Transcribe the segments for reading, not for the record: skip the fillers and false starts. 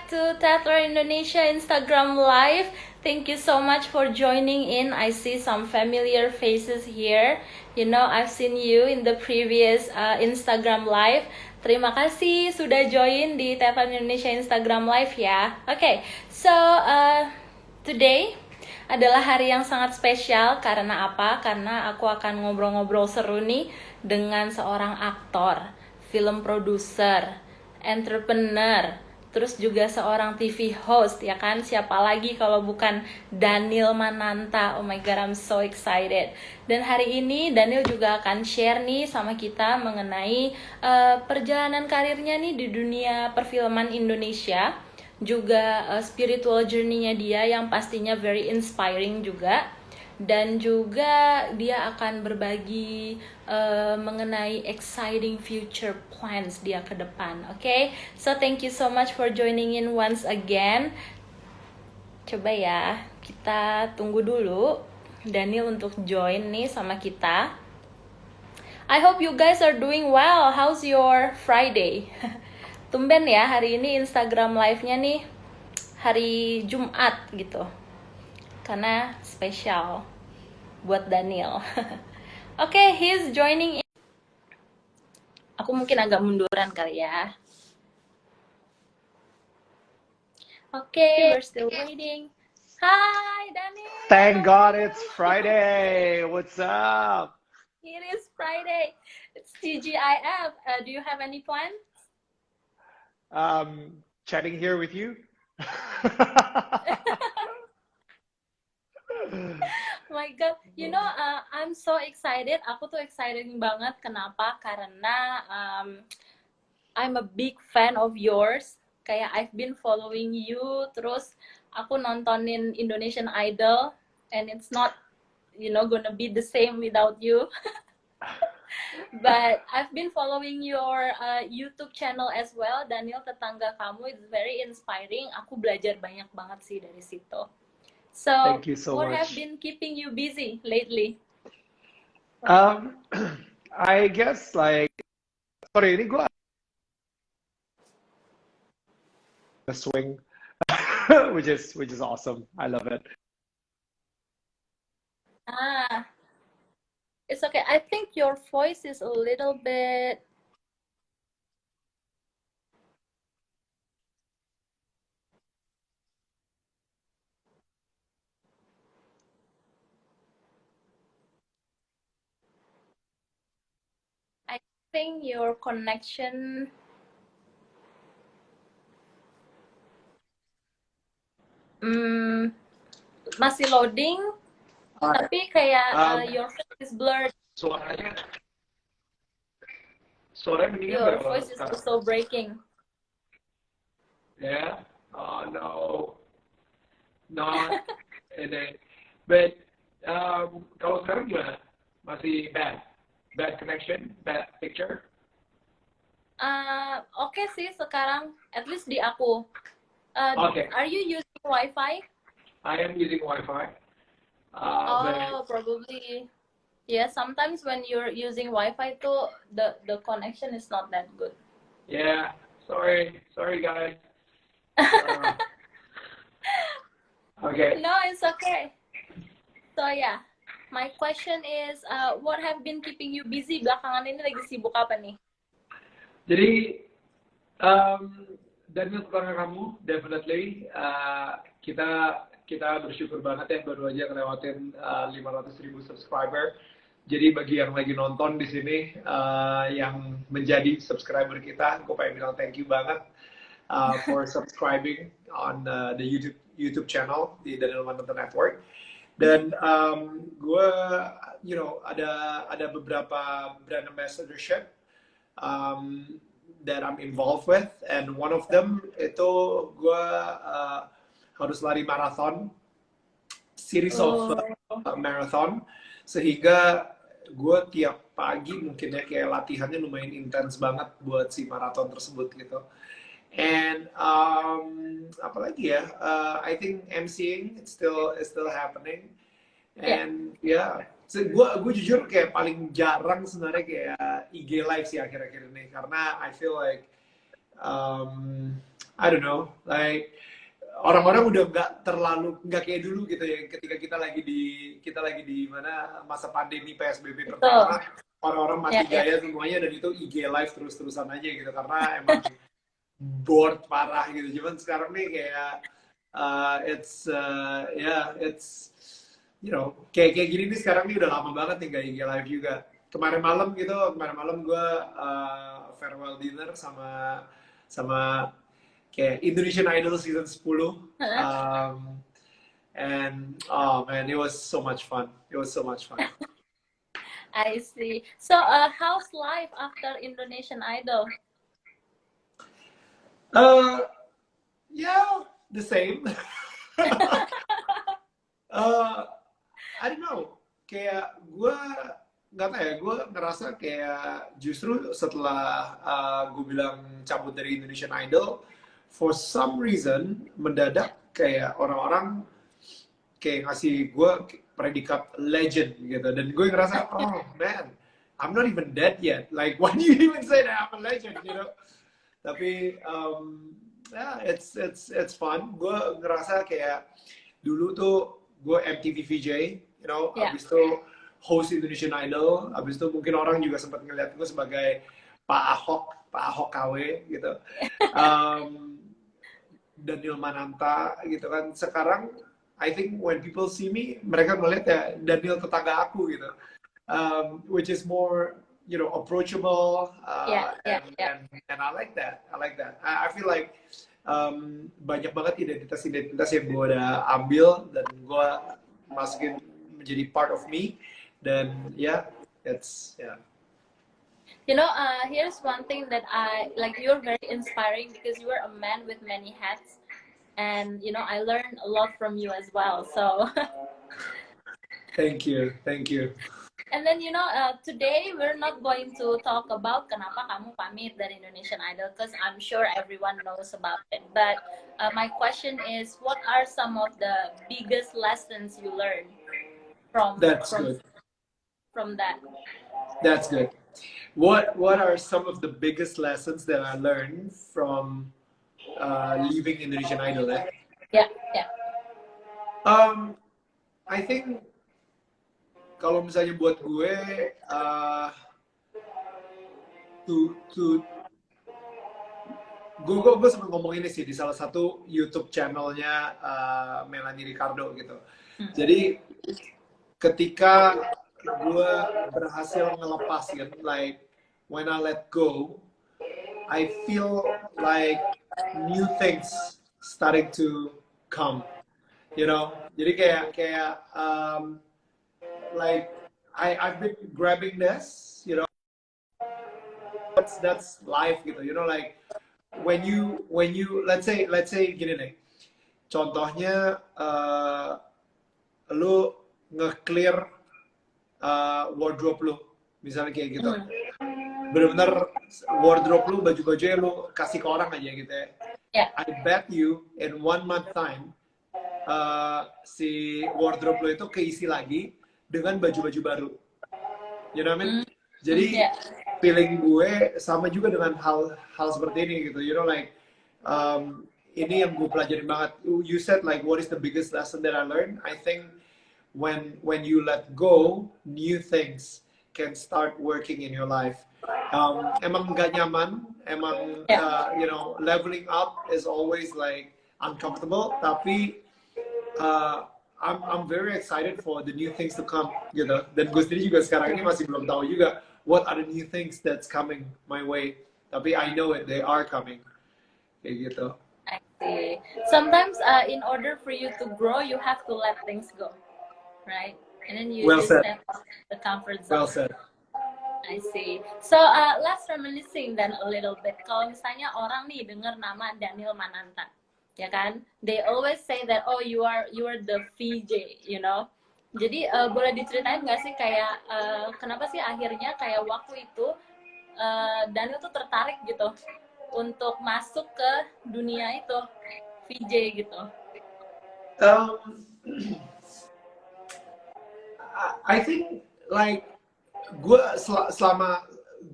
back to Theater Indonesia Instagram Live. Thank you so much for joining in. I see some familiar faces here. You know, I've seen you in the previous Instagram Live. Terima kasih sudah join di Theater Indonesia Instagram Live ya. Okay, so today adalah hari yang sangat spesial. Karena apa? Karena aku akan ngobrol-ngobrol seru nih dengan seorang aktor, film produser, entrepreneur, terus juga seorang TV host, ya kan? Siapa lagi kalau bukan Daniel Mananta. Oh my god, I'm so excited. Dan hari ini Daniel juga akan share nih sama kita mengenai perjalanan karirnya nih di dunia perfilman Indonesia, juga spiritual journey-nya dia yang pastinya very inspiring juga. Dan juga dia akan berbagi mengenai exciting future plans dia ke depan. Okay? So thank you so much for joining in once again. Coba ya, kita tunggu dulu Daniel untuk join nih sama kita. I hope you guys are doing well. How's your Friday? Tumben ya, hari ini Instagram live-nya nih hari Jumat gitu. Karena spesial buat Daniel. Oke, he's joining in. Aku mungkin agak munduran kali ya. Oke, we're still waiting. Hi, Daniel. Thank God it's Friday. What's up? It is Friday. It's TGIF. Do you have any plans? Chatting here with you. Oh my god, you know, I'm so excited. Aku tuh excited banget. Kenapa? Karena I'm a big fan of yours. Kayak I've been following you, terus aku nontonin Indonesian Idol, and it's not, you know, gonna be the same without you. But I've been following your YouTube channel as well, Daniel Tetangga Kamu. It's very inspiring. Aku belajar banyak banget sih dari situ. So, Thank you so what much. have been keeping you busy lately? I guess like sorry, ini gue swing, which is awesome. I love it. Ah, it's okay. I think your voice is a little bit. I think your connection. Masih loading, tapi kayak your face is blurred. Suaranya mendingan Your berapa? voice is also breaking. Yeah. Oh no. Not ini. But kalau sekarang gimana? Masih bad connection, bad picture. Oke sih sekarang, at least di aku. Okay. Are you using Wi-Fi? I am using Wi-Fi. Oh, probably. Yeah, sometimes when you're using Wi-Fi too, the connection is not that good. Yeah, sorry guys. Okay. No, it's okay. So yeah, my question is, what have been keeping you busy belakangan ini? Lagi sibuk apa nih? Jadi Daniel Tetangga Kamu, definitely kita bersyukur banget ya baru aja ngelewatin 500.000 subscriber. Jadi bagi yang lagi nonton di sini yang menjadi subscriber kita, gue pengen bilang thank you banget for subscribing on the YouTube channel di Daniel Mananta Network. Dan gue, you know, ada beberapa brand ambassadorship that I'm involved with, and one of them itu gue harus lari marathon, series of marathon, sehingga gue tiap pagi mungkin ya kayak latihannya lumayan intens banget buat si marathon tersebut gitu. And apalagi ya, I think MCing it's still happening. And yeah, so, gue jujur kayak paling jarang sebenarnya kayak IG live sih akhir-akhir ini, karena I feel like I don't know, like orang-orang udah nggak kayak dulu gitu ya. Ketika kita lagi di mana masa pandemi PSBB pertama, orang-orang mati gaya semuanya dan itu IG live terus-terusan aja gitu karena emang bored parah gitu. Cuman sekarang nih kayak it's you know kayak gini nih sekarang nih udah lama banget nih gak IG live juga. Kemarin malam gue farewell dinner sama kayak Indonesian Idol season 10. And oh man, it was so much fun. It was so much fun. I see. So, how's life after Indonesian Idol? Yeah, the same. I don't know. Kayak gue nggak tahu ya. Gue ngerasa kayak justru setelah gue bilang cabut dari Indonesian Idol, for some reason mendadak kayak orang-orang kayak ngasih gue predikat legend gitu. Dan gue ngerasa, oh man, I'm not even dead yet. Like, why do you even say that I'm a legend? You know? Tapi yeah, it's fun. Gue ngerasa kayak dulu tuh gue MTV VJ, you know, abis itu host Indonesian Idol, abis itu mungkin orang juga sempat ngeliat gue sebagai Pak Ahok KW gitu, Daniel Mananta gitu kan. Sekarang I think when people see me, mereka melihat ya Daniel tetangga aku gitu, which is more you know approachable, and I like that. I feel like banyak banget identitas yang gue udah ambil dan gue masukin menjadi part of me dan it's You know, here's one thing that I like. You're very inspiring because you are a man with many hats, and you know I learned a lot from you as well. So thank you. And then you know, today we're not going to talk about kenapa kamu pamit dari Indonesian Idol, because I'm sure everyone knows about it. But my question is, what are some of the biggest lessons you learned from that? That's good. What are some of the biggest lessons that I learned from leaving Indonesian Idol? Yeah. I think kalau misalnya buat gue gue sempat ngomong ini sih di salah satu YouTube channelnya Melanie Ricardo gitu. Jadi ketika gue berhasil ngelepas kan, like when I let go, I feel like new things starting to come, you know. Jadi kayak like I've been grabbing this, you know. That's life gitu, you know, like when you let's say gini nih. Contohnya lu nge-clear wardrobe lu, misalnya kayak gitu. Bener-bener wardrobe lu, baju-bajunya lu kasih ke orang aja gitu ya. I bet you in 1 month time si wardrobe lu itu keisi lagi dengan baju-baju baru. You know what I mean? Jadi feeling gue sama juga dengan hal seperti ini gitu. You know, like ini yang gue pelajarin banget. You said like what is the biggest lesson that I learned? I think when you let go, new things can start working in your life. Emang gak nyaman, emang you know, leveling up is always like uncomfortable, tapi I'm very excited for the new things to come gitu. Dan gue sendiri juga sekarang ini masih belum tahu juga what are the new things that's coming my way. Tapi I know it, they are coming. Kayak gitu. I see. Sometimes in order for you to grow, you have to let things go, right? And then you step out the comfort zone. Well said. I see. So let's reminiscing then a little bit. Kalau misalnya orang nih dengar nama Daniel Mananta, ya kan? They always say that oh you are the VJ, you know. Jadi boleh diceritain nggak sih kayak kenapa sih akhirnya kayak waktu itu Daniel tuh tertarik gitu untuk masuk ke dunia itu VJ gitu? I think like gue selama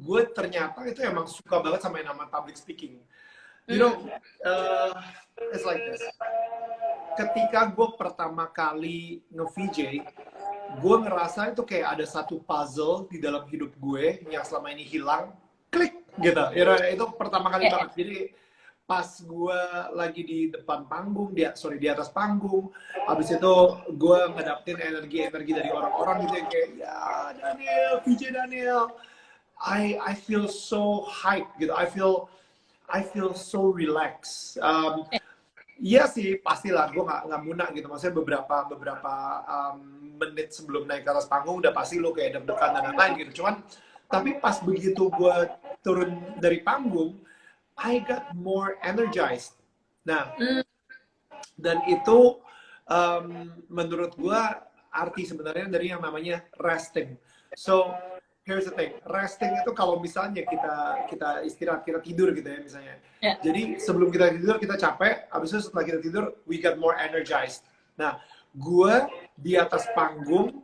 gue ternyata itu emang suka banget sama yang nama public speaking. You know, it's like this. Ketika gue pertama kali nge-VJ, gue ngerasa itu kayak ada satu puzzle di dalam hidup gue yang selama ini hilang, klik gitu. You know, itu pertama kali banget. Jadi pas gue lagi di depan panggung, di atas panggung, habis itu gue ngedapetin energi dari orang-orang gitu yang kayak, ya Daniel, VJ Daniel, I feel so hype gitu. I feel so relaxed. Iya sih, pastilah gue nggak munak gitu. Maksudnya beberapa menit sebelum naik ke atas panggung udah pasti lo kayak deg-degan dan lain-lain gitu. Cuman tapi pas begitu gue turun dari panggung, I got more energized. Nah, dan itu menurut gue arti sebenarnya dari yang namanya resting. So here's the thing, resting itu kalau misalnya kita istirahat, kita tidur gitu ya misalnya. Yeah. Jadi sebelum kita tidur kita capek, habis itu setelah kita tidur we get more energized. Nah, gue di atas panggung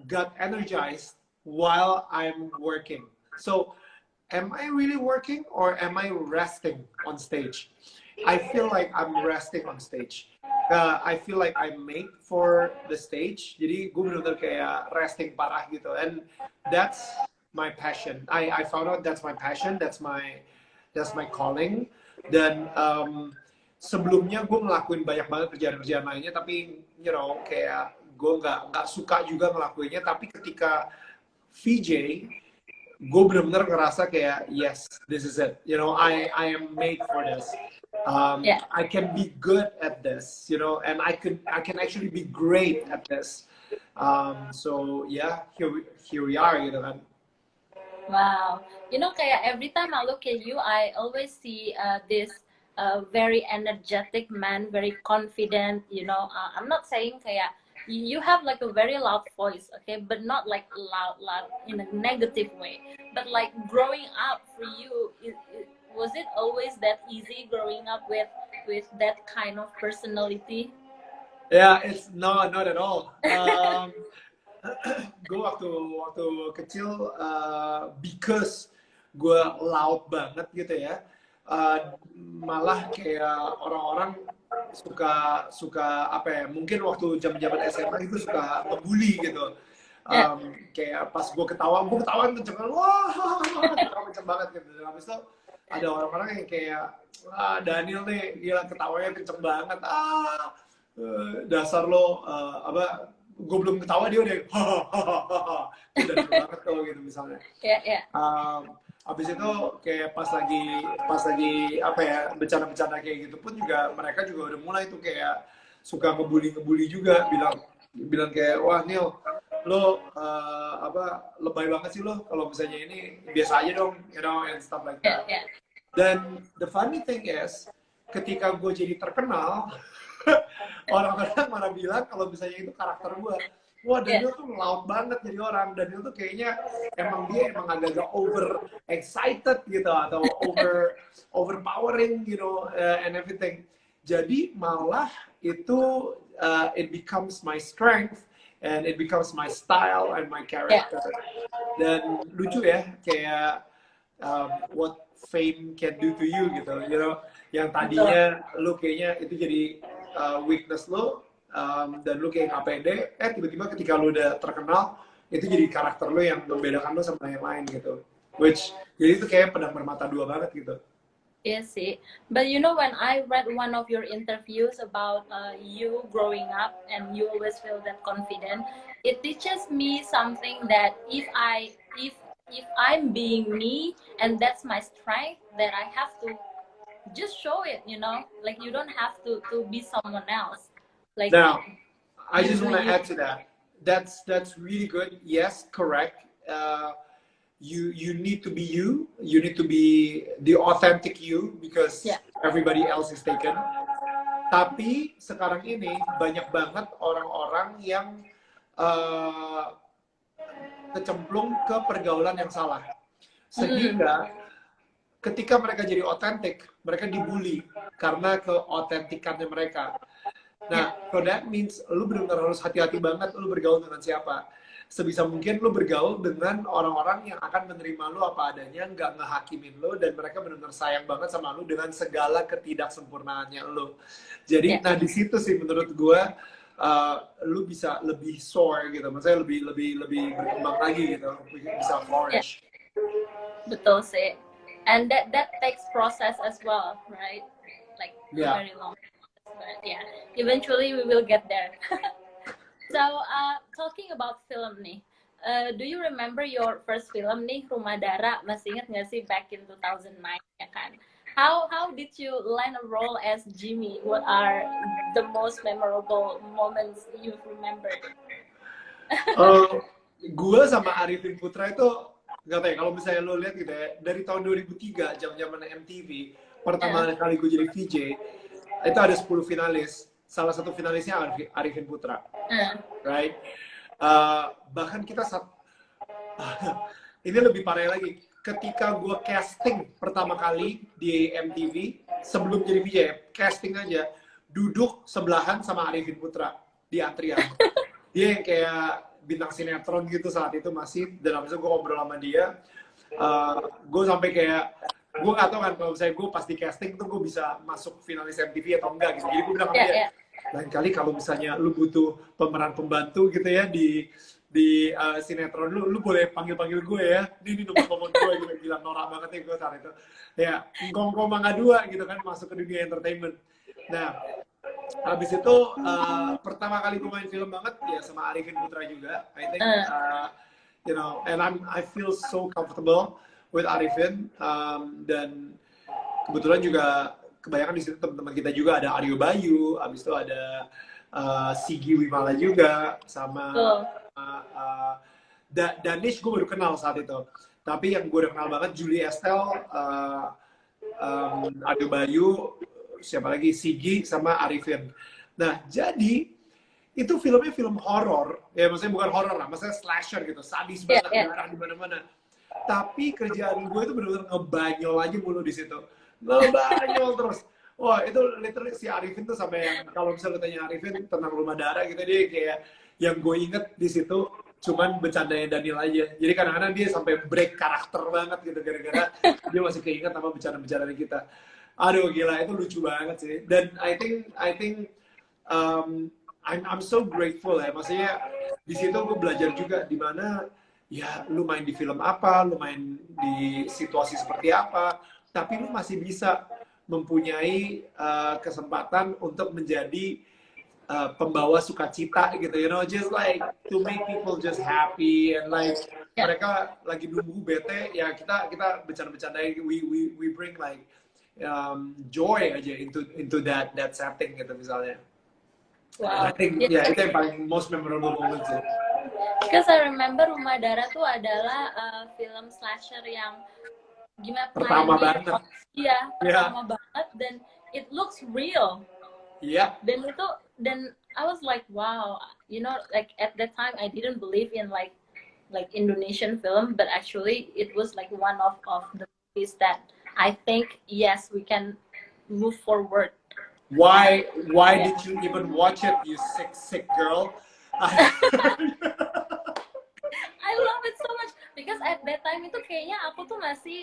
got energized while I'm working. So am I really working or am I resting on stage? I feel like I'm resting on stage. I feel like I'm made for the stage. Jadi gue bener-bener kayak resting parah gitu. And that's my passion. I found out that's my passion. That's my calling. Dan sebelumnya gue ngelakuin banyak banget kerjaan-kerjaan lainnya. Tapi you know kayak gue nggak suka juga ngelakuinnya. Tapi ketika VJ, gue bener-bener ngerasa kayak yes, this is it. You know, I am made for this. I can be good at this, you know, and I can actually be great at this. So yeah, here we are, gitu kan. Wow, you know, kayak every time I look at you, I always see this very energetic man, very confident. You know, I'm not saying kayak you have like a very loud voice, okay, but not like loud in a negative way. But like growing up for you, was it always that easy growing up with that kind of personality? Yeah, it's not at all. Gue waktu kecil because gue loud banget gitu ya, malah kayak orang-orang suka apa ya, mungkin waktu zaman SMA itu suka ngebully gitu. Kayak pas gue ketawa kenceng banget, wah kenceng banget gitu. Dan habis itu ada orang-orang yang kayak, Daniel nih gila ketawanya kenceng banget, dasar lo apa, gue belum ketawa dia udah hahaha, itu udah banget kalau gitu misalnya. Abis itu kayak pas lagi apa ya, bercanda kayak gitu pun juga mereka juga udah mulai tuh kayak suka ngebully juga, bilang kayak, wah Neil lo apa lebay banget sih lo, kalau misalnya ini biasa aja dong, you know, and stuff like that. Dan the funny thing is, ketika gue jadi terkenal, orang-orang malah bilang kalau misalnya itu karakter gue. Wah, Daniel tuh loud banget jadi orang. Daniel tuh kayaknya emang agak-agak over excited gitu, atau overpowering, you know, and everything. Jadi malah itu it becomes my strength and it becomes my style and my character. Dan lucu ya, kayak what fame can do to you gitu, you know, yang tadinya lu kayaknya itu jadi weakness lo, dan lu kayak nggak pede, tiba-tiba ketika lu udah terkenal itu jadi karakter lu yang membedakan lu sama yang lain gitu, which jadi itu kayak pedang bermata dua banget gitu. Yes, see. But you know, when I read one of your interviews about you growing up and you always feel that confident, it teaches me something that if I'm being me and that's my strength, that I have to just show it, you know, like you don't have to be someone else. Like now, I just want to add to that. That's really good. Yes, correct. You need to be you. You need to be the authentic you because everybody else is taken. Tapi sekarang ini banyak banget orang-orang yang kecemplung ke pergaulan yang salah. Sehingga ketika mereka jadi otentik, mereka dibully karena keotentikannya mereka. Nah, so that means lu benar-benar harus hati-hati banget lu bergaul dengan siapa. sebisa mungkin lu bergaul dengan orang-orang yang akan menerima lu apa adanya, nggak ngehakimin lu, dan mereka benar-benar sayang banget sama lu dengan segala ketidaksempurnaannya lu. Jadi, Ya, nah di situ sih menurut gue lu bisa lebih soar gitu, maksudnya lebih berkembang lagi gitu, bisa ya, flourish. betul sih. And that takes process as well, right? Like Ya. very long. But yeah, eventually we will get there. So, talking about film nih, do you remember your first film nih, Rumah Dara? Masih ingat nggak sih back in 2009 ya kan? How did you land a role as Jimmy? What are the most memorable moments you remember? Gue sama Arifin Putra itu nggak tahu ya, kalau misalnya lo lihat gitu ya, dari tahun 2003 zaman-zaman MTV pertama kali gue jadi VJ itu ada 10 finalis, salah satu finalisnya Arifin Putra, right? Bahkan kita ini lebih parah lagi, ketika gue casting pertama kali di MTV sebelum jadi VJ, casting aja duduk sebelahan sama Arifin Putra di antrian. Dia yang kayak bintang sinetron gitu saat itu masih, dan abis itu gue ngobrol sama dia, gue sampai kayak gue nggak tahu kan kalau misalnya gue pas di casting tuh gue bisa masuk finalis MTV atau enggak gitu. Jadi gue bilang sama dia, lain kali kalau misalnya lu butuh pemeran pembantu gitu ya di sinetron lu boleh panggil gue ya, ini nomor gue gitu. Bilang norak banget nih gue saat itu ya, ngomong mangga dua gitu kan, masuk ke dunia entertainment. Nah habis itu pertama kali gue main film banget ya sama Arifin Putra juga, I think you know, and I feel so comfortable with Arifin, dan kebetulan juga kebanyakan di situ teman-teman kita juga ada Aryo Bayu, habis itu ada Sigi Wimala juga, sama Danish gue baru kenal saat itu, tapi yang gue udah kenal banget Julie Estelle, Aryo Bayu, siapa lagi, Sigi sama Arifin. Nah jadi itu filmnya film horor ya, maksudnya bukan horor lah, maksudnya slasher gitu, sadis banget, darah di mana-mana. Tapi kerjaan gue itu benar-benar ngebanyol aja mulu di situ, ngebanyol terus. Wah itu literally si Arifin tuh sampai yang kalau misalnya tanya Arifin tentang Rumah Dara gitu, dia kayak yang gue inget di situ cuman bercandanya Daniel aja. Jadi kadang-kadang dia sampai break karakter banget gitu gara-gara dia masih keinget sama bercanda-bercanda kita. Aduh gila, itu lucu banget sih. Dan I think I'm so grateful ya. Maksudnya di situ gue belajar juga di mana ya lu main di film apa, lu main di situasi seperti apa, tapi lu masih bisa mempunyai kesempatan untuk menjadi pembawa sukacita gitu, you know, just like to make people just happy and like mereka lagi nunggu bete ya, kita bercanda-bercandain, we bring like joy aja into that setting gitu misalnya. Wow. I think itu yang paling most memorable moment sih. Because I remember Rumah Dara tuh adalah film slasher yang gimana pertama banget. Iya, pertama banget, dan it looks real. Iya. Dan I was like, wow, you know, like at that time I didn't believe in like Indonesian film, but actually it was like one of the movies that I think yes, we can move forward. Why did you even watch it, you sick girl? I love it so much because at that time itu kayaknya aku tuh masih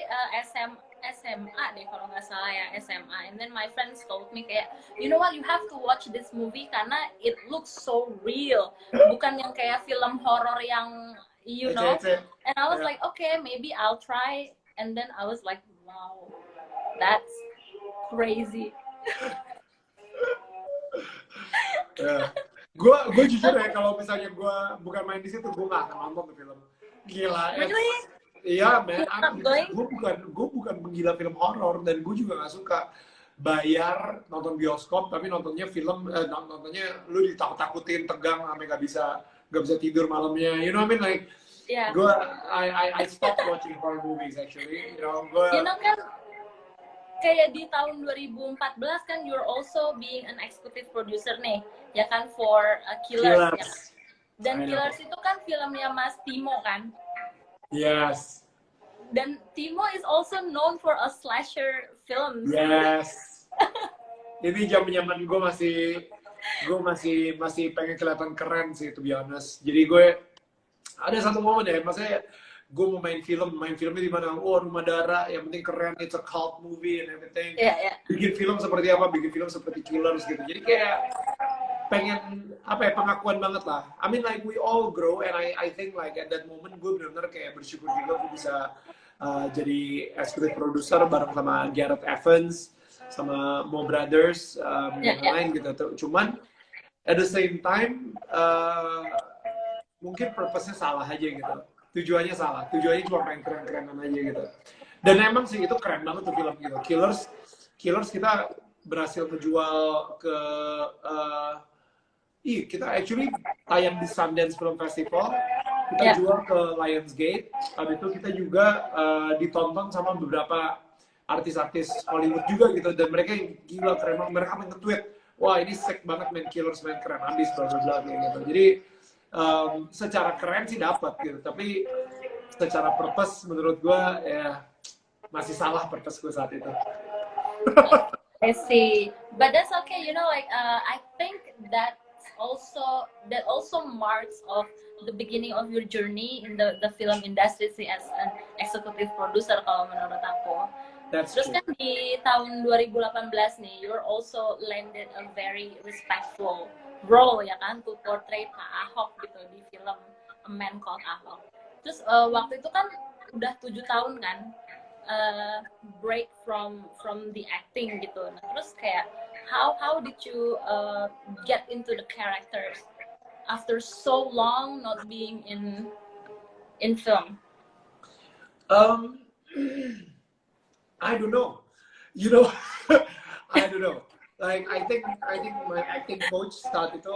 SMA deh kalau nggak salah ya, SMA. And then my friends told me kayak, you know what, you have to watch this movie karena it looks so real, bukan yang kayak film horor yang you know. And I was like, okay, maybe I'll try. And then I was like, wow, that's crazy. Gue jujur ya, kalau misalnya gue bukan main di situ, gue nggak akan nonton tuh film. Gila. Really? Iya, man. Gue bukan penggila film horor, dan gue juga nggak suka bayar nonton bioskop, tapi nontonnya film, nontonnya lu ditakut-takutin, tegang, sampai nggak bisa tidur malamnya. You know what I mean? Like, I stopped watching horror movies actually. You know kan, kayak di tahun 2014 kan, you're also being an executive producer nih, ya kan, for Killers. Ya. Dan Killers itu kan filmnya Mas Timo kan? Yes. Dan Timo is also known for a slasher film. Yes. Ini zaman gue masih pengen kelihatan keren sih, to be honest. Jadi gue ada satu momen ya, maksudnya gue mau main filmnya di mana, oh Rumah Dara, yang penting keren, it's a cult movie and everything. Bikin film seperti apa, bikin film seperti Killers gitu. Jadi kayak pengen apa ya, pengakuan banget lah. I mean like we all grow and I think like at that moment gue benar-benar kayak bersyukur juga gue bisa jadi executive producer bareng sama Gareth Evans sama Mo Brothers yang lain gitu. Cuman at the same time mungkin purpose-nya salah aja gitu. Tujuannya salah. Tujuannya cuma pengen keren-kerenan aja gitu. Dan emang sih itu keren banget tuh film gitu. Killers kita berhasil menjual ke kita actually tayang di Sundance Film Festival, kita jual ke Lionsgate, habis itu kita juga ditonton sama beberapa artis-artis Hollywood juga gitu, dan mereka gila keren banget, mereka main nge-tweet, wah ini sick banget main Killers, main keren abis, bla bla bla gitu. Jadi secara keren sih dapat gitu, tapi secara purpose menurut gua ya masih salah purpose gua saat itu. I see, but that's okay, you know, like I think that also marks of the beginning of your journey in the film industry sih, as an executive producer kalau menurut aku. Terus kan di tahun 2018 nih, you're also landed a very respectful role ya kan, to portray Pak Ahok gitu di film A Man Called Ahok. Terus waktu itu kan udah 7 tahun kan break from the acting gitu. Nah, terus kayak how did you get into the characters after so long not being in film? I don't know. You know, I don't know. Like I think my acting coach saat itu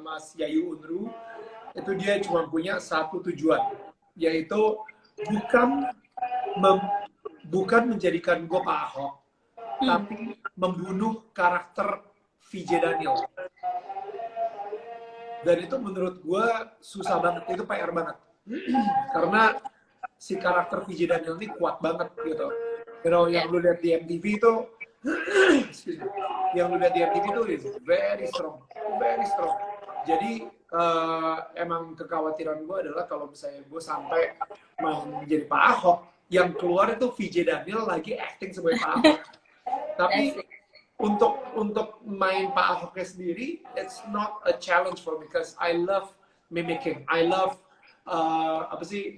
Mas Yayu Unru, itu dia cuma punya satu tujuan, yaitu bukan menjadikan gue Pak Ahok, tapi membunuh karakter VJ Daniel. Dan itu menurut gue susah banget, itu PR banget. Karena si karakter VJ Daniel ini kuat banget gitu. You know, yang lu lihat di MTV itu, yang lu lihat di MTV itu is very strong, very strong. Jadi emang kekhawatiran gue adalah kalau misalnya gue sampai menjadi Pak Ahok, yang keluar itu VJ Daniel lagi acting sebagai Pak Ahok. Tapi untuk main Pak Ahoknya sendiri, it's not a challenge for me because I love mimicking, I love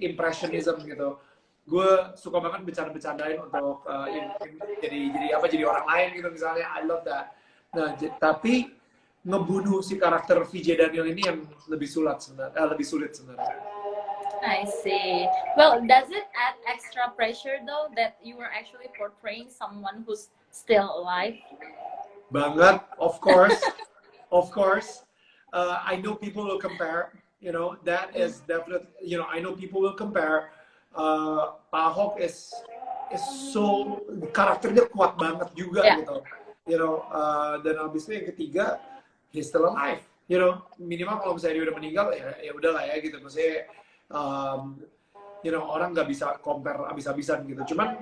impressionism gitu. Gue suka banget bercanda-bercandain untuk jadi orang lain gitu misalnya. I love that. Nah, tapi ngebunuh si karakter VJ Daniel ini yang lebih sulit sebenarnya. I see. Well, does it add extra pressure though that you were actually portraying someone who's still alive? Banget, of course, of course. I know people will compare. You know, that is definitely. You know, I know people will compare. Pak Ahok is so karakternya kuat banget juga gitu. You know, dan habis itu yang ketiga, he's still alive. You know, minimal kalau misalnya dia udah meninggal ya udahlah ya gitu. Maksudnya you know, orang nggak bisa compare abis-abisan gitu. Cuman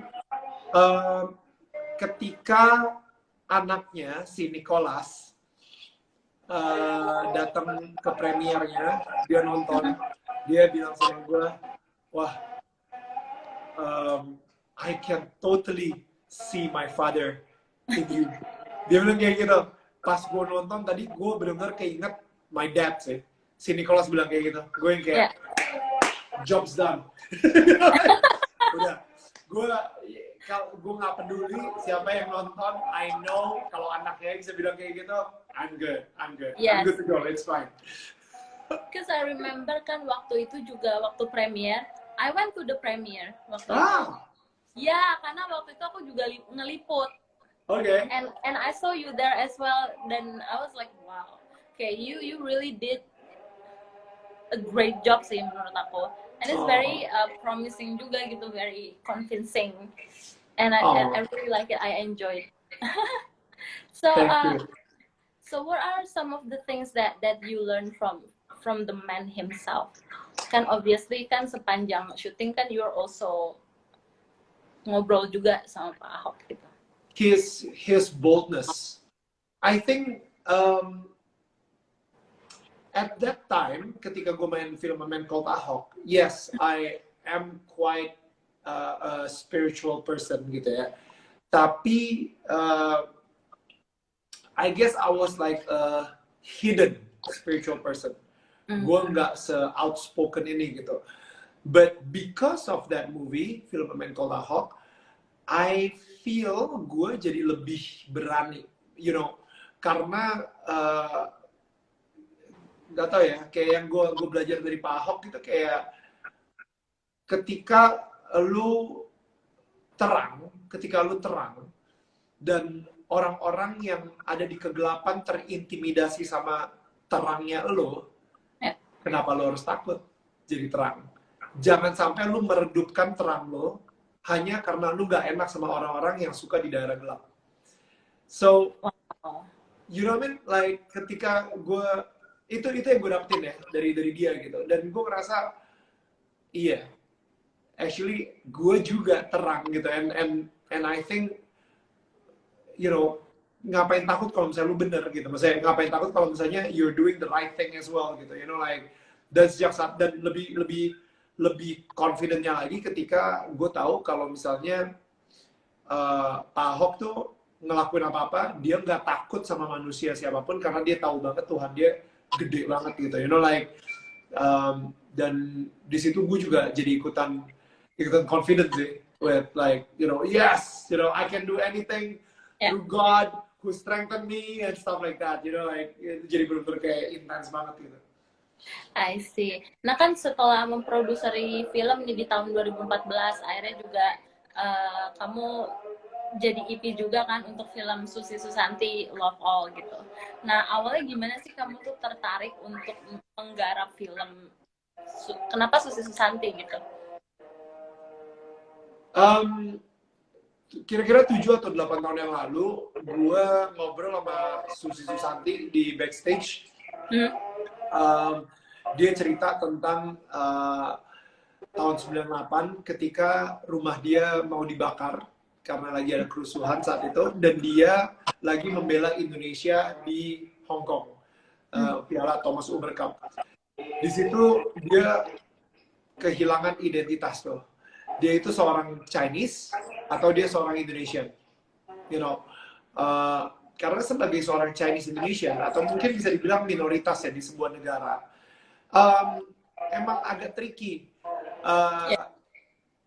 ketika anaknya si Nicholas datang ke premiernya, dia nonton, dia bilang sama gue, wah, I can totally see my father in you. Dia bilang kayak gitu. Pas gue nonton tadi, gue benar-benar keinget my dad sih. Si Nicholas bilang kayak gitu. Gue yang kayak, job's done. Udah, gue nggak peduli siapa yang nonton. I know kalau anaknya bisa bilang kayak gitu, I'm good. Yes. I'm good to go, it's fine. Because I remember kan waktu itu juga waktu premiere, I went to the premiere waktu itu. Ya, karena waktu itu aku juga ngeliput. Okay. And I saw you there as well. Then I was like, wow, okay, you really did a great job sih menurut aku. And it's very promising juga gitu, very convincing. And I really like it. I enjoyed. So what are some of the things that you learned from the man himself? Kan obviously kan sepanjang syuting kan you're also ngobrol juga sama Pak Ahok gitu. His boldness. I think at that time ketika gue main film A Man Called Ahok, yes, I am quite a spiritual person gitu ya. Tapi I guess I was like a hidden spiritual person. Gue nggak se-outspoken ini gitu. But because of that movie, film A Man Called Ahok, I feel gue jadi lebih berani, you know, karena nggak tahu ya, kayak yang gue belajar dari Pak Ahok gitu, kayak ketika lu terang dan orang-orang yang ada di kegelapan terintimidasi sama terangnya lo, kenapa lo harus takut jadi terang? Jangan sampai lu meredupkan terang lo hanya karena lu gak enak sama orang-orang yang suka di daerah gelap. So, you know what I mean? Like ketika gue itu yang gue dapetin ya dari dia gitu. Dan gue ngerasa iya, actually gue juga terang gitu. And I think, you know, ngapain takut kalau misalnya lu bener gitu. Maksudnya ngapain takut kalau misalnya you're doing the right thing as well gitu. You know, like dan sejak saat dan lebih confidentnya lagi ketika gue tahu kalau misalnya Pak Ahok tuh ngelakuin apa-apa, dia nggak takut sama manusia siapapun karena dia tahu banget Tuhan dia gede banget gitu, you know, like dan di situ gue juga jadi ikutan confident sih, with like, you know, yes, you know, I can do anything through God who strengthen me and stuff like that, you know, like itu jadi bener-bener kayak intens banget gitu. I see. Nah kan setelah memproduseri film nih di tahun 2014, akhirnya juga kamu jadi EP juga kan untuk film Susi Susanti Love All gitu. Nah awalnya gimana sih kamu tuh tertarik untuk menggarap film? Kenapa Susi Susanti gitu? Kira-kira 7 atau 8 tahun yang lalu, gue ngobrol sama Susi Susanti di backstage. Dia cerita tentang tahun 98 ketika rumah dia mau dibakar karena lagi ada kerusuhan saat itu, dan dia lagi membela Indonesia di Hong Kong, Piala Thomas Uber Cup. Di situ dia kehilangan identitas tuh. Dia itu seorang Chinese atau dia seorang Indonesian, you know. Karena sebagai seorang Chinese Indonesian atau mungkin bisa dibilang minoritas ya di sebuah negara, emang agak tricky.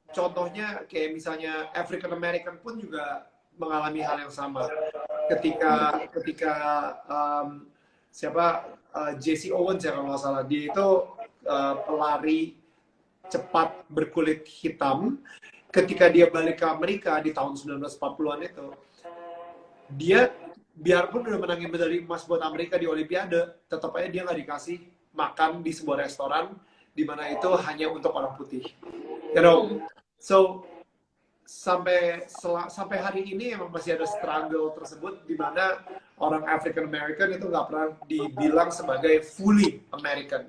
Contohnya kayak misalnya African American pun juga mengalami hal yang sama. Ketika Jesse Owens ya kalau nggak salah, dia itu pelari cepat berkulit hitam. Ketika dia balik ke Amerika di tahun 1940-an itu, dia biarpun udah menangin medali emas buat Amerika di Olimpiade, tetap aja dia nggak dikasih makan di sebuah restoran di mana itu hanya untuk orang putih. You know, so sampai hari ini emang masih ada struggle tersebut di mana orang African American itu nggak pernah dibilang sebagai fully American.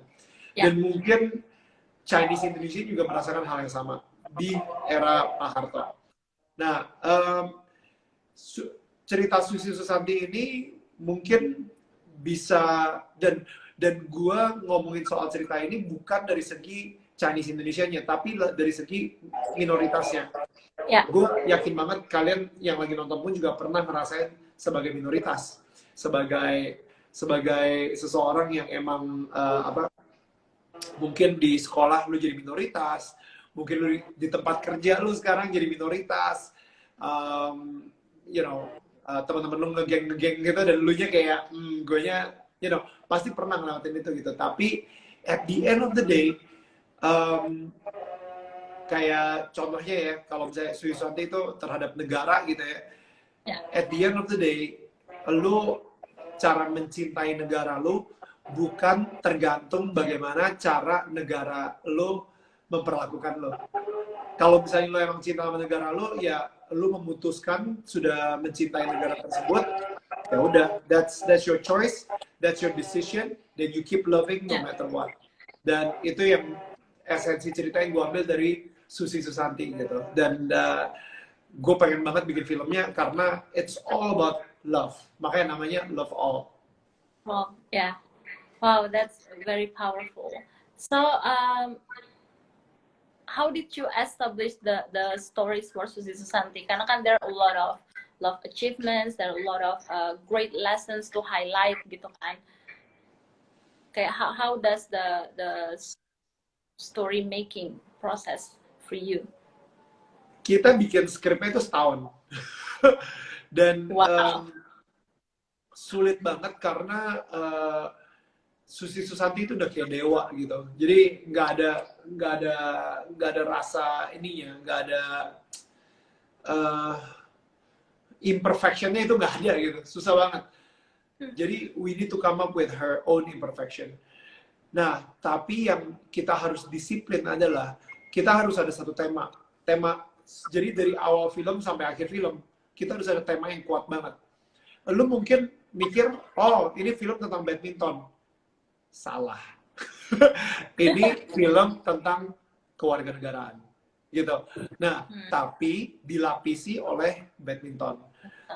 Dan mungkin Chinese Indonesia juga merasakan hal yang sama di era Pak Harto. Nah, cerita Susi Susanti ini mungkin bisa, dan gue ngomongin soal cerita ini bukan dari segi Chinese Indonesianya, tapi dari segi minoritasnya. Gue yakin banget kalian yang lagi nonton pun juga pernah ngerasain sebagai minoritas, sebagai seseorang yang emang mungkin di sekolah lu jadi minoritas, mungkin lu di tempat kerja lu sekarang jadi minoritas, you know, teman-teman lu ngegeng gitu, dan lu nya kayak gue nya, you know, pasti pernah ngelewatin itu gitu. Tapi at the end of the day, kayak contohnya ya, kalau misalnya Susi Susanti itu terhadap negara gitu ya, at the end of the day, lu cara mencintai negara lu bukan tergantung bagaimana cara negara lu memperlakukan lo. Kalau misalnya lo emang cinta sama negara lo, ya lo memutuskan sudah mencintai negara tersebut, ya udah, that's your choice, that's your decision, then you keep loving no matter what. Dan itu yang esensi cerita yang gue ambil dari Susi Susanti gitu. Dan gue pengen banget bikin filmnya karena it's all about love, makanya namanya Love All. Oh ya. Wow, that's very powerful. So, how did you establish the stories for Susi Susanti? Karena kan there are a lot of achievements, there are a lot of great lessons to highlight gitu kan. Kayak how does the story making process for you? Kita bikin skripnya itu setahun. Dan Wow. sulit banget karena Susi Susanti itu udah kayak dewa gitu. Jadi nggak ada rasa ininya, nggak ada uh, imperfectionnya itu nggak ada gitu. Susah banget. Jadi we need to come up with her own imperfection. Nah, tapi yang kita harus disiplin adalah kita harus ada satu tema. Tema, jadi dari awal film sampai akhir film, kita harus ada tema yang kuat banget. Lu mungkin mikir, oh ini film tentang badminton. Salah. Ini film tentang kewarganegaraan. Gitu. Nah, tapi dilapisi oleh badminton.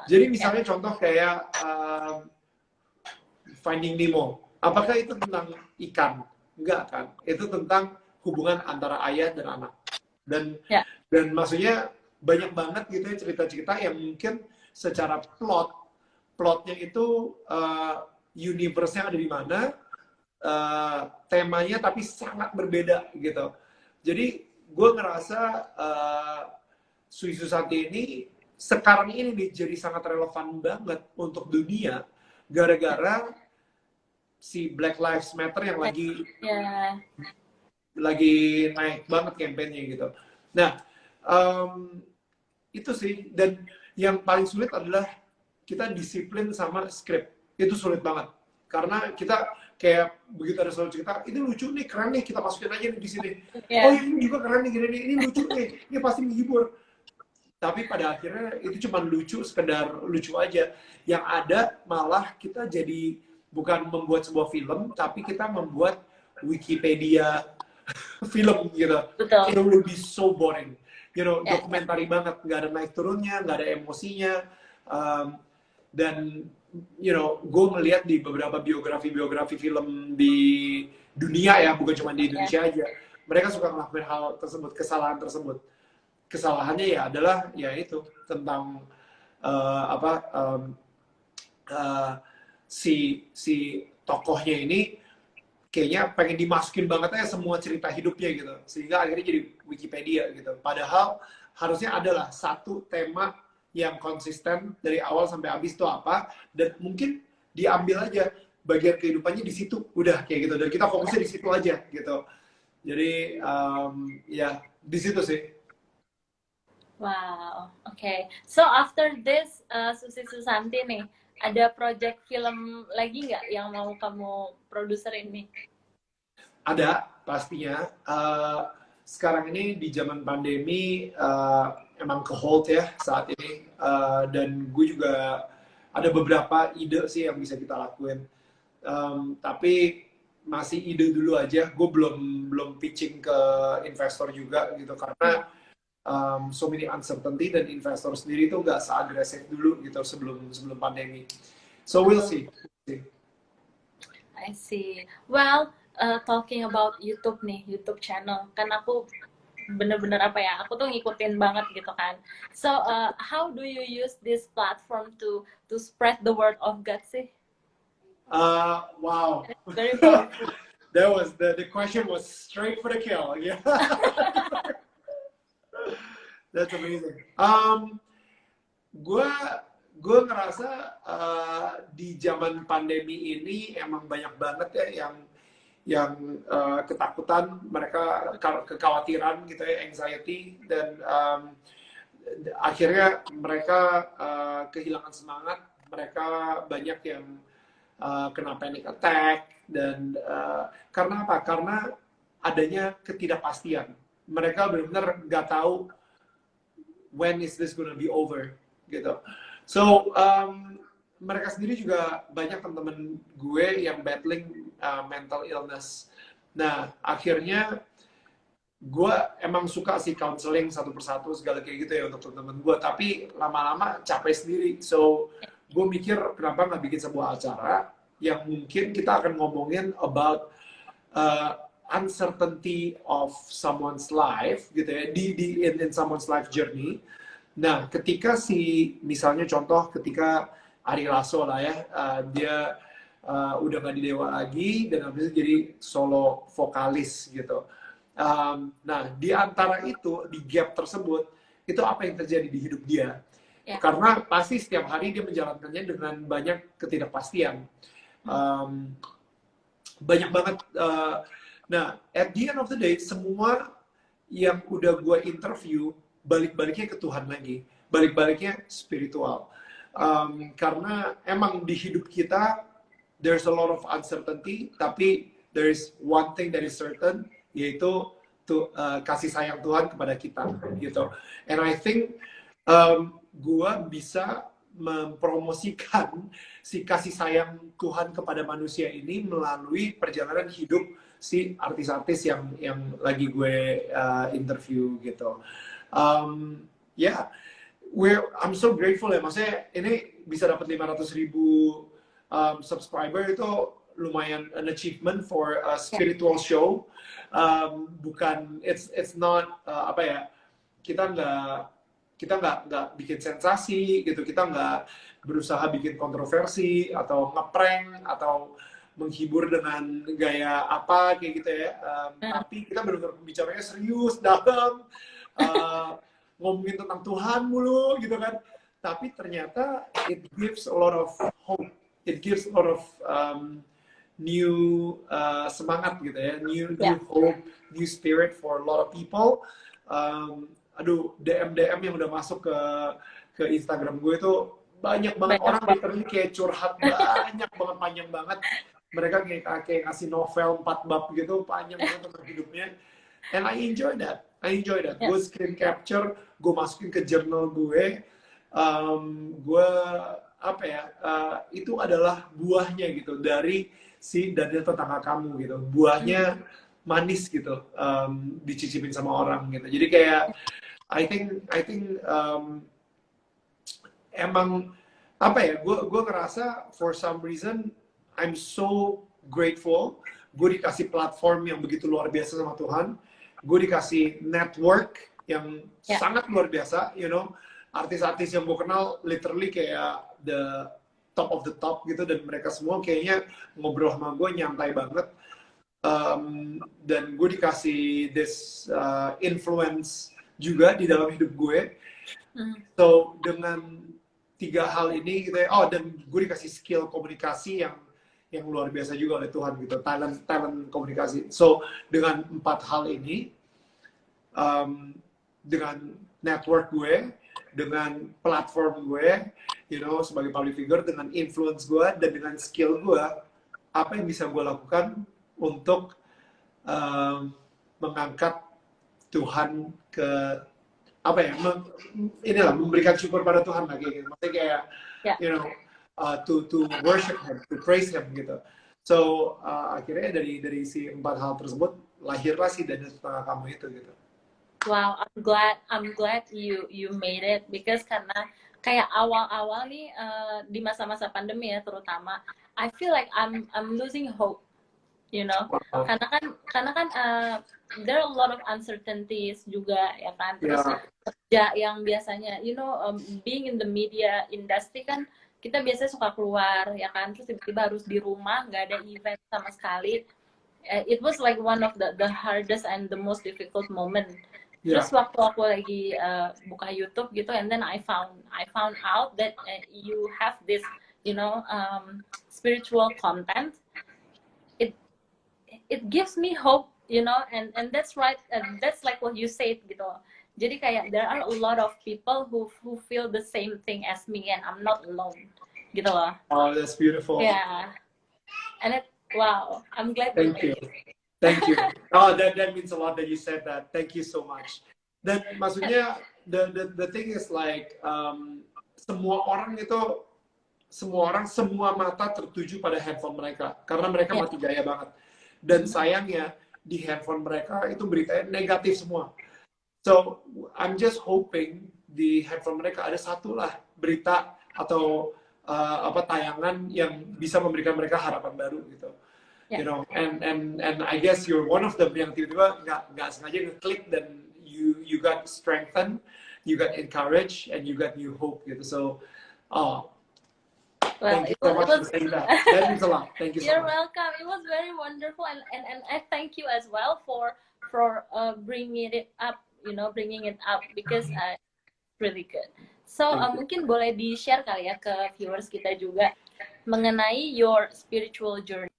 Jadi misalnya contoh kayak Finding Nemo. Apakah itu tentang ikan? Enggak kan? Itu tentang hubungan antara ayah dan anak. Dan Ya. dan maksudnya banyak banget gitu ya cerita-cerita yang mungkin secara plotnya itu universe-nya ada di mana, temanya tapi sangat berbeda gitu. Jadi gue ngerasa Susi Susanti ini sekarang ini nih jadi sangat relevan banget untuk dunia gara-gara si Black Lives Matter yang Ya. lagi naik banget kampanye gitu. Nah, itu sih. Dan yang paling sulit adalah kita disiplin sama skrip. Itu sulit banget. Karena kita kayak begitu ada satu cerita, ini lucu nih, keren nih, kita masukin aja nih di sini. Yeah. Oh ini juga keren nih, gini nih, ini lucu nih, ini pasti menghibur. Tapi pada akhirnya itu cuma lucu, sekedar lucu aja. Yang ada malah kita jadi bukan membuat sebuah film, tapi kita membuat Wikipedia film gitu. Betul. It will be so boring. You know, dokumentari banget, nggak ada naik turunnya, nggak ada emosinya. Dan you know, gue melihat di beberapa biografi film di dunia ya, bukan cuma di Indonesia aja. Mereka suka ngelakuin hal tersebut, kesalahan tersebut. Kesalahannya ya adalah ya itu tentang si tokohnya ini kayaknya pengen dimasukin banget aja semua cerita hidupnya gitu, sehingga akhirnya jadi Wikipedia gitu. Padahal harusnya adalah satu tema yang konsisten dari awal sampai habis itu apa, dan mungkin diambil aja bagian kehidupannya di situ, udah kayak gitu, dan kita fokusnya di situ aja gitu. Jadi ya di situ sih. Wow, okay. So after this, Susi Susanti nih, ada project film lagi nggak yang mau kamu produser ini? Ada, pastinya. Sekarang ini di zaman pandemi emang ke hold ya saat ini. Dan gue juga ada beberapa ide sih yang bisa kita lakuin. Tapi masih ide dulu aja. Gue belum pitching ke investor juga gitu karena so many uncertainty, dan investor sendiri tuh nggak seagresif dulu gitu sebelum pandemi. So we'll see. I see. Well, talking about YouTube nih, YouTube channel, kan aku bener-bener apa ya, aku tuh ngikutin banget gitu kan. So how do you use this platform to spread the word of God sih? Wow. Very powerful. That was the question was straight for the kill. Yeah. That's amazing. Gue ngerasa di zaman pandemi ini emang banyak banget ya yang ketakutan, mereka kekhawatiran gitu ya, anxiety, dan akhirnya mereka kehilangan semangat, mereka banyak yang kena panic attack, dan karena apa? Karena adanya ketidakpastian. Mereka benar-benar nggak tahu when is this gonna be over gitu. So mereka sendiri juga banyak teman-teman gue yang battling mental illness. Nah akhirnya gue emang suka sih counseling satu persatu segala kayak gitu ya untuk teman-teman gue. Tapi lama-lama capek sendiri. So gue mikir kenapa nggak bikin sebuah acara yang mungkin kita akan ngomongin about uncertainty of someone's life gitu ya, in someone's life journey. Nah, ketika misalnya contoh ketika Ari Lasso lah ya, dia udah nggak di Dewa lagi dan habis itu jadi solo vokalis gitu. Nah, di antara itu, di gap tersebut, itu apa yang terjadi di hidup dia? Ya. Karena pasti setiap hari dia menjalankannya dengan banyak ketidakpastian. Banyak banget. Nah, at the end of the day, semua yang udah gue interview, balik-baliknya ke Tuhan lagi. Balik-baliknya spiritual. Karena emang di hidup kita, there's a lot of uncertainty, tapi there's one thing that is certain, yaitu kasih sayang Tuhan kepada kita, gitu. And I think gue bisa mempromosikan si kasih sayang Tuhan kepada manusia ini melalui perjalanan hidup si artis-artis yang lagi gue interview gitu. Yeah, I'm so grateful ya, maksudnya ini bisa dapat 500,000 subscriber itu lumayan an achievement for a spiritual show. Bukan, it's not apa ya, kita nggak bikin sensasi gitu, kita nggak berusaha bikin kontroversi atau ngeprank atau menghibur dengan gaya apa kayak gitu ya. Tapi kita benar-benar bicaranya serius, dalam, ngomongin tentang Tuhan mulu gitu kan. Tapi ternyata it gives a lot of hope, it gives a lot of new semangat gitu ya, new hope, new spirit for a lot of people. Aduh, DM yang udah masuk ke Instagram gue itu banyak banget orang literally kayak curhat banyak banget, panjang banget. Mereka kayak ngasih novel 4 bab gitu, panjang banget tentang hidupnya. And I enjoy that. Gue screen capture, gue masukin ke journal gue. Gue apa ya? Itu adalah buahnya gitu dari si Daniel Tetangga Kamu gitu. Buahnya manis gitu, dicicipin sama orang gitu. Jadi kayak I think emang apa ya, gue ngerasa for some reason I'm so grateful. Gue dikasih platform yang begitu luar biasa sama Tuhan. Gue dikasih network yang sangat luar biasa, you know. Artis-artis yang gue kenal literally kayak the top of the top gitu, dan mereka semua kayaknya ngobrol sama gue nyantai banget. Dan gue dikasih this influence juga di dalam hidup gue. So dengan 3 hal ini gitu ya, dan gue dikasih skill komunikasi yang luar biasa juga oleh Tuhan gitu, talent komunikasi. So dengan 4 hal ini, dengan network gue, dengan platform gue, you know, sebagai public figure, dengan influence gue, dan dengan skill gue, apa yang bisa gue lakukan untuk mengangkat Tuhan ke apa ya, inilah memberikan syukur pada Tuhan lagi gitu. Maksudnya kayak you know, to worship Him, to praise Him gitu. So akhirnya dari si 4 hal tersebut lahirlah si Daniel Tetangga Kamu itu gitu. Wow, I'm glad you made it, because karena kayak awal-awal nih di masa-masa pandemi ya terutama, I feel like I'm losing hope, you know. Wow. Karena kan there are a lot of uncertainties juga ya kan. Terus kerja yang biasanya, you know, being in the media industry kan kita biasanya suka keluar ya kan, terus tiba-tiba harus di rumah, nggak ada event sama sekali. It was like one of the hardest and the most difficult moment. Terus waktu aku lagi buka YouTube gitu, and then I found out that you have this, you know, spiritual content. It gives me hope, you know, and that's right, that's like what you said gitu. Jadi kayak there are a lot of people who feel the same thing as me, and I'm not alone, gitu loh. Oh, that's beautiful. Yeah, and wow, I'm glad. Thank you. Thank you. Oh, that means a lot that you said that. Thank you so much. Dan maksudnya the thing is like semua orang semua mata tertuju pada handphone mereka karena mereka mati gaya banget. Dan sayangnya di handphone mereka itu beritanya negatif semua. So I'm just hoping di handphone mereka ada satu lah berita atau tayangan yang bisa memberikan mereka harapan baru gitu. Yeah. You know, and I guess you're one of them yang tiba-tiba nggak sengaja ngeklik dan you got strengthened, you got encouraged, and you got new hope gitu. So, well, thank you so much for saying that. That means a lot. Thank you so You're much. welcome. It was very wonderful, and I thank you as well for bringing it up, bringing it up, because really good. So mungkin boleh di-share kali ya ke viewers kita juga mengenai your spiritual journey.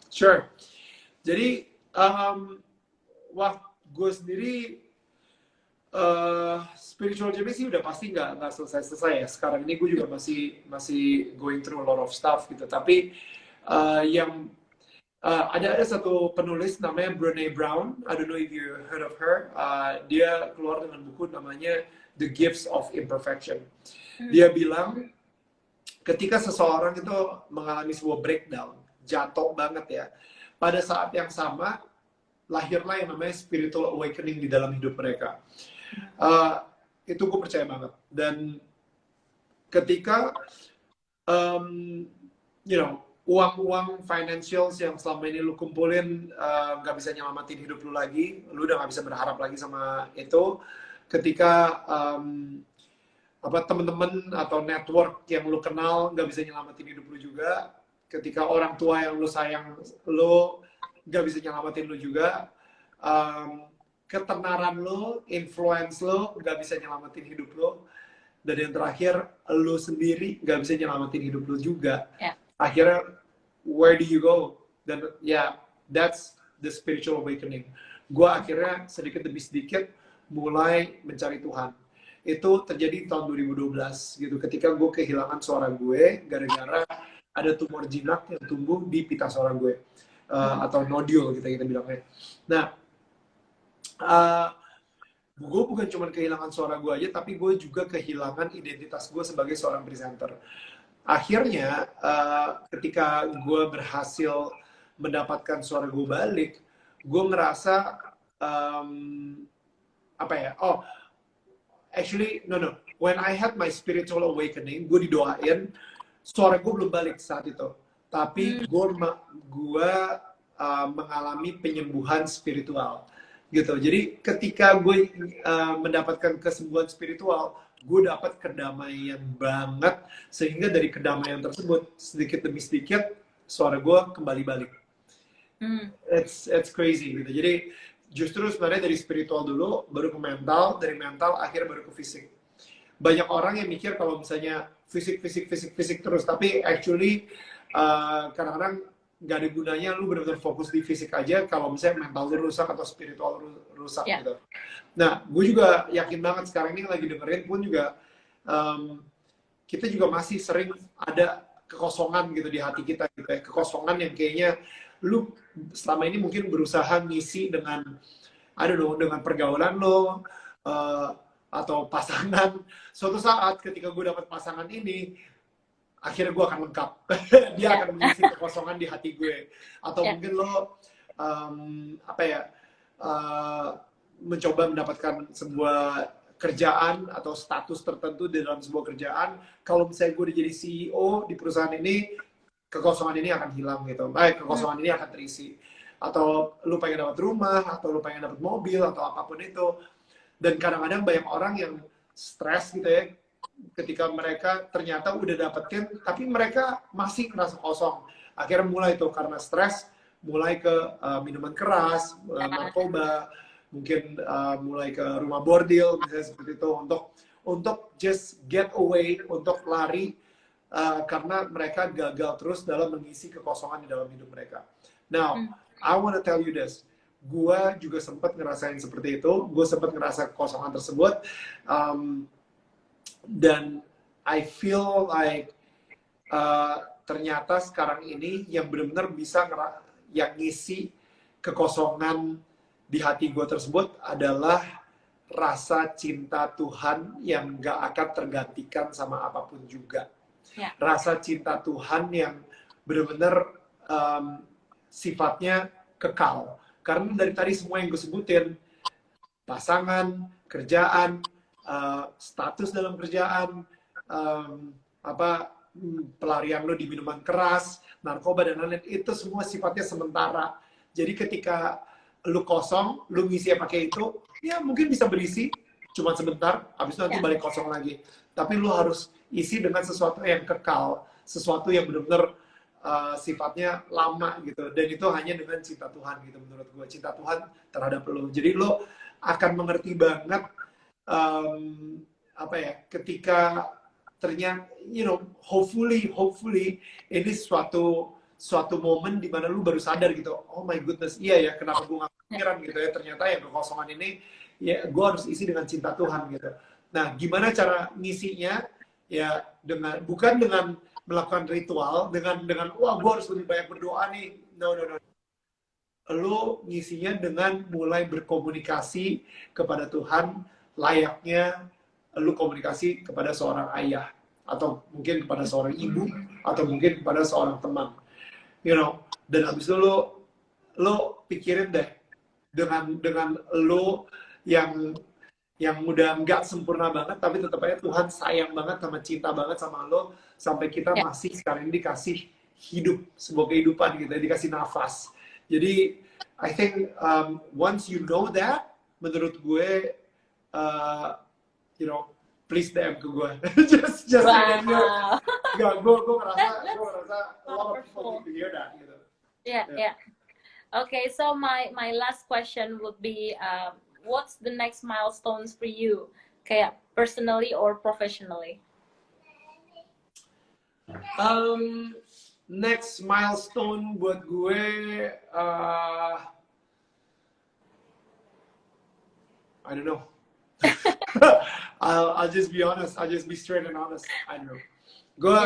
Sure. Jadi wah, gue sendiri spiritual journey sih udah pasti nggak selesai ya. Sekarang ini gue juga masih going through a lot of stuff gitu. Tapi yang ada satu penulis namanya Brené Brown. I don't know if you heard of her. Dia keluar dengan buku namanya The Gifts of Imperfection. Dia bilang ketika seseorang itu mengalami sebuah breakdown, jatuh banget ya, pada saat yang sama lahirlah yang namanya spiritual awakening di dalam hidup mereka. Itu gue percaya banget. Dan ketika uang financials yang selama ini lu kumpulin nggak bisa nyelamatin hidup lu lagi, lu udah nggak bisa berharap lagi sama itu. Ketika teman-teman atau network yang lu kenal nggak bisa nyelamatin hidup lu juga, ketika orang tua yang lu sayang lu nggak bisa nyelamatin lu juga, ketenaran lu, influence lu nggak bisa nyelamatin hidup lu, dan yang terakhir lu sendiri nggak bisa nyelamatin hidup lu juga. Akhirnya where do you go? Dan that's the spiritual awakening. Gua akhirnya sedikit demi sedikit mulai mencari Tuhan. Itu terjadi di tahun 2012 gitu, ketika gue kehilangan suara gue gara-gara ada tumor jinak yang tumbuh di pita suara gue, atau nodul kita bilangnya. Nah, gue bukan cuma kehilangan suara gue aja, tapi gue juga kehilangan identitas gue sebagai seorang presenter. Akhirnya ketika gue berhasil mendapatkan suara gue balik, gue ngerasa when I had my spiritual awakening, gue didoain, suara gue belum balik saat itu, tapi gue mengalami penyembuhan spiritual gitu. Jadi ketika gue mendapatkan kesembuhan spiritual, gue dapat kedamaian banget, sehingga dari kedamaian tersebut sedikit demi sedikit suara gue kembali balik. It's crazy gitu. Jadi justru sebenarnya dari spiritual dulu, baru ke mental, dari mental akhirnya baru ke fisik. Banyak orang yang mikir kalau misalnya fisik terus, tapi actually kadang-kadang nggak ada gunanya lu benar-benar fokus di fisik aja kalau misalnya mental lu rusak atau spiritual lu rusak gitu. Nah, gue juga yakin banget sekarang ini lagi dengerin pun juga kita juga masih sering ada kekosongan gitu di hati kita gitu ya. Kekosongan yang kayaknya lu selama ini mungkin berusaha ngisi dengan dengan pergaulan lo atau pasangan. Suatu saat ketika gue dapat pasangan ini, akhirnya gue akan lengkap. Dia akan mengisi kekosongan di hati gue. Atau mungkin lo mencoba mendapatkan sebuah kerjaan atau status tertentu di dalam sebuah kerjaan. Kalau misalnya gue udah jadi CEO di perusahaan ini, kekosongan ini akan hilang gitu. Kekosongan ini akan terisi. Atau lu pengen dapat rumah, atau lu pengen dapat mobil, atau apapun itu. Dan kadang-kadang banyak orang yang stres gitu ya, ketika mereka ternyata udah dapetin, tapi mereka masih ngerasa kosong. Akhirnya mulai tuh karena stres, mulai ke minuman keras, narkoba, mungkin mulai ke rumah bordil, misalnya seperti itu, untuk just get away, untuk lari, karena mereka gagal terus dalam mengisi kekosongan di dalam hidup mereka. Now, I want to tell you this. Gue juga sempat ngerasain seperti itu. Gue sempat ngerasa kekosongan tersebut. Dan I feel like ternyata sekarang ini yang benar-benar bisa yang ngisi kekosongan di hati gue tersebut adalah rasa cinta Tuhan yang gak akan tergantikan sama apapun juga. Rasa cinta Tuhan yang benar-benar sifatnya kekal. Karena dari tadi semua yang gue sebutin, pasangan, kerjaan, status dalam kerjaan, pelarian lo di minuman keras, narkoba dan lain-lain, itu semua sifatnya sementara. Jadi ketika lu kosong, lu ngisi pakai itu, ya mungkin bisa berisi cuma sebentar, habis itu nanti balik kosong lagi. Tapi lu harus isi dengan sesuatu yang kekal, sesuatu yang benar-benar sifatnya lama gitu. Dan itu hanya dengan cinta Tuhan gitu menurut gue, cinta Tuhan terhadap lu. Jadi lu akan mengerti banget ketika ternyata, hopefully ini suatu momen di mana lu baru sadar gitu, oh my goodness, iya ya, kenapa gue gak kepikiran gitu ya, ternyata yang kekosongan ini ya gue harus isi dengan cinta Tuhan gitu. Nah, gimana cara ngisinya? Ya bukan dengan melakukan ritual, dengan wah gue harus lebih banyak berdoa nih, no. Lu ngisinya dengan mulai berkomunikasi kepada Tuhan layaknya lu komunikasi kepada seorang ayah, atau mungkin kepada seorang ibu, atau mungkin kepada seorang teman. Dan habis itu lo pikirin deh dengan lo yang udah nggak sempurna banget, tapi tetap aja Tuhan sayang banget sama cinta banget sama lo, sampai kita masih sekarang ini dikasih hidup, sebuah kehidupan gitu, dikasih nafas. Jadi I think once you know that, menurut gue please DM ke gue. just Wow. gue ngerasa a lot of people need to hear that gitu. Yeah. Okay, so my last question would be, what's the next milestones for you, kayak personally or professionally? Next milestone buat gue, I don't know. I'll just be honest. I'll just be straight and honest. I don't know. Gue,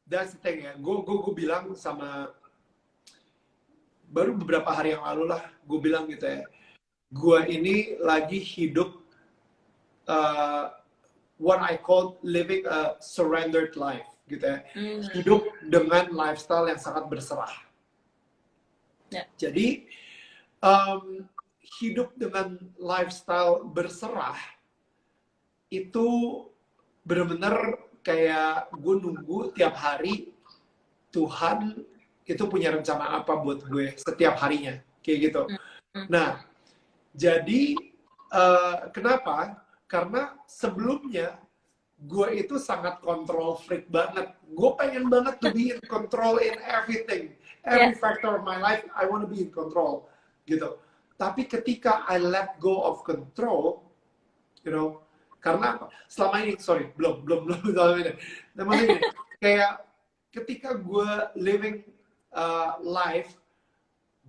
that's the thing ya. Gue bilang sama, baru beberapa hari yang lalu lah, gue bilang gitu ya. Gue ini lagi hidup what I call living a surrendered life, gitu ya. Hidup dengan lifestyle yang sangat berserah. Jadi hidup dengan lifestyle berserah itu benar-benar kayak gue nunggu tiap hari Tuhan itu punya rencana apa buat gue setiap harinya, kayak gitu. Nah, jadi kenapa? Karena sebelumnya gue itu sangat control freak banget. Gue pengen banget to be in control in everything, every factor of my life. I want to be in control, gitu. Tapi ketika I let go of control, karena selama ini, belum selama ini. Maksudnya kayak ketika gue living life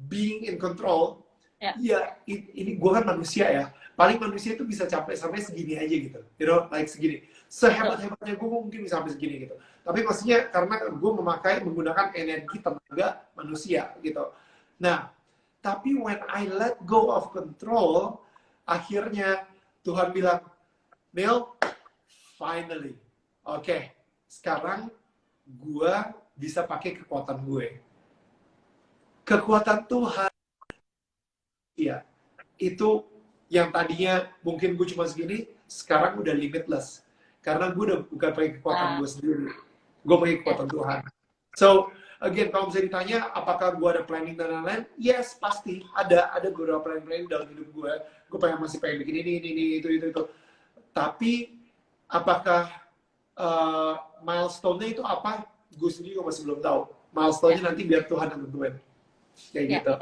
being in control, ini gue kan manusia ya. Paling manusia itu bisa sampai segini aja gitu, like segini. Sehebat-hebatnya gue mungkin bisa sampai segini gitu. Tapi maksudnya karena gue menggunakan energi tenaga manusia gitu. Nah, tapi when I let go of control, akhirnya Tuhan bilang, Neil, finally, oke, sekarang gue bisa pakai kekuatan gue. Kekuatan Tuhan, ya, itu yang tadinya mungkin gue cuma segini, sekarang udah limitless. Karena gue udah bukan pakai kekuatan gue sendiri, gue pakai kekuatan Tuhan. So, again, kalau misalnya ditanya apakah gue ada planning dan lain-lain, yes, pasti ada beberapa planning dalam hidup gue. Gue masih pengen bikin ini, itu. Tapi apakah milestone-nya itu apa? Gue sendiri masih belum tahu. Milestone-nya nanti biar Tuhan yang tentuin. Kayak gitu.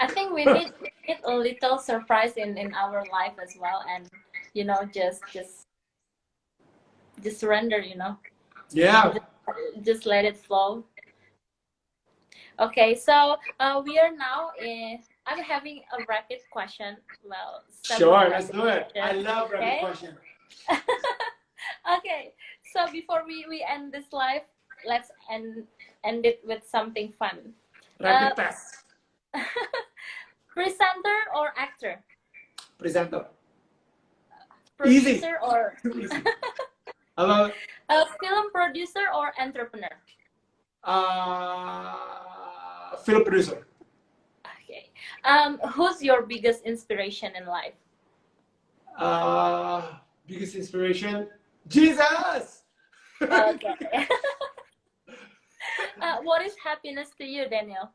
I think we need a little surprise in our life as well, and just surrender, Yeah. Just let it flow. Okay, so we are now I'm having a rapid question. Well, sure, let's do it. I love rapid question. Okay, so before we end this live, let's end it with something fun. Rapid test. Presenter or actor? Presenter. Producer or Easy. Hello. Film producer or entrepreneur? Film producer. Okay. Who's your biggest inspiration in life? Biggest inspiration, Jesus. Okay. What is happiness to you, Daniel?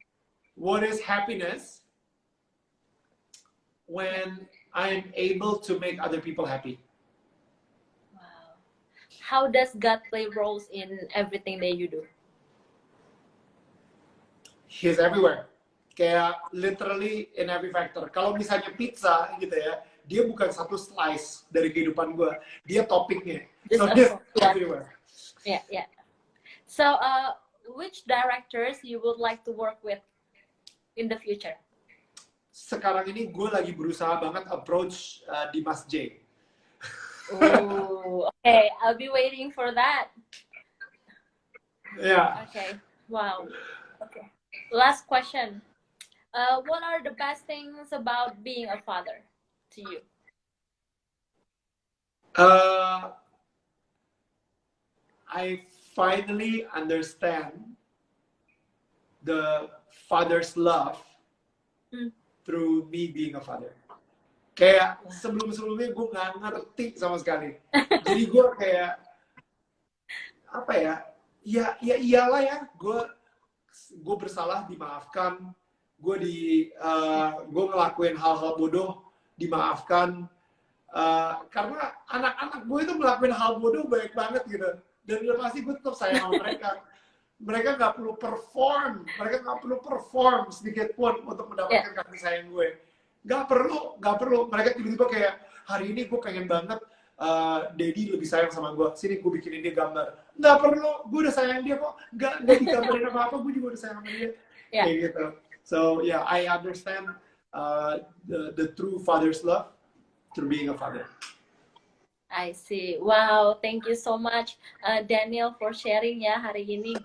What is happiness? When I'm able to make other people happy. Wow. How does God play roles in everything that you do? He's everywhere. Kayak literally in every factor. Kalau misalnya pizza gitu ya, dia bukan satu slice dari kehidupan gue, dia toppingnya. So he's everywhere. Yeah, yeah. So, which directors you would like to work with in the future? Sekarang ini gue lagi berusaha banget approach Dimas J. Oh, okay. I'll be waiting for that. Yeah. Okay. Wow. Okay. Last question. What are the best things about being a father to you? I finally understand the father's love through me being a father. Kayak sebelum-sebelumnya gue nggak ngerti sama sekali. Jadi gue kayak apa ya? Ya iyalah ya. Gue bersalah dimaafkan. Gue ngelakuin hal-hal bodoh dimaafkan. Karena anak-anak gue itu ngelakuin hal bodoh banyak banget gitu. Dan udah pasti gue tetap sayang sama mereka. Mereka nggak perlu perform sedikit pun untuk mendapatkan kasih sayang gue. Nggak perlu. Mereka tiba-tiba kayak, hari ini gue pengen banget Daddy lebih sayang sama gue. Sini gue bikinin dia gambar. Nggak perlu, gue udah sayang dia kok. Nggak digambarin apa-apa, gue juga udah sayang sama dia. Kayak gitu. So yeah, I understand the true father's love through being a father. I see. Wow, thank you so much, Daniel, for sharing ya hari ini.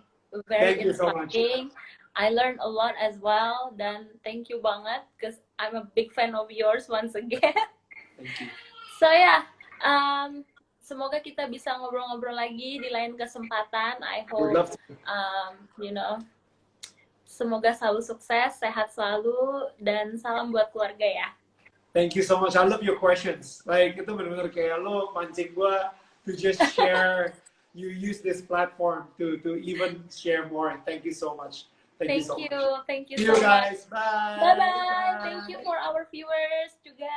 Very inspiring. So I learned a lot as well. Dan thank you banget, because I'm a big fan of yours once again. Thank you. So yeah, semoga kita bisa ngobrol-ngobrol lagi di lain kesempatan. I hope, semoga selalu sukses, sehat selalu, dan salam buat keluarga ya. Thank you so much. I love your questions. Like, itu benar-benar kayak lo mancing gue to just share. You use this platform to even share more. Thank you so much. Thank you so much. Thank you See so you guys. much. Bye. Bye-bye. Thank you for our viewers juga.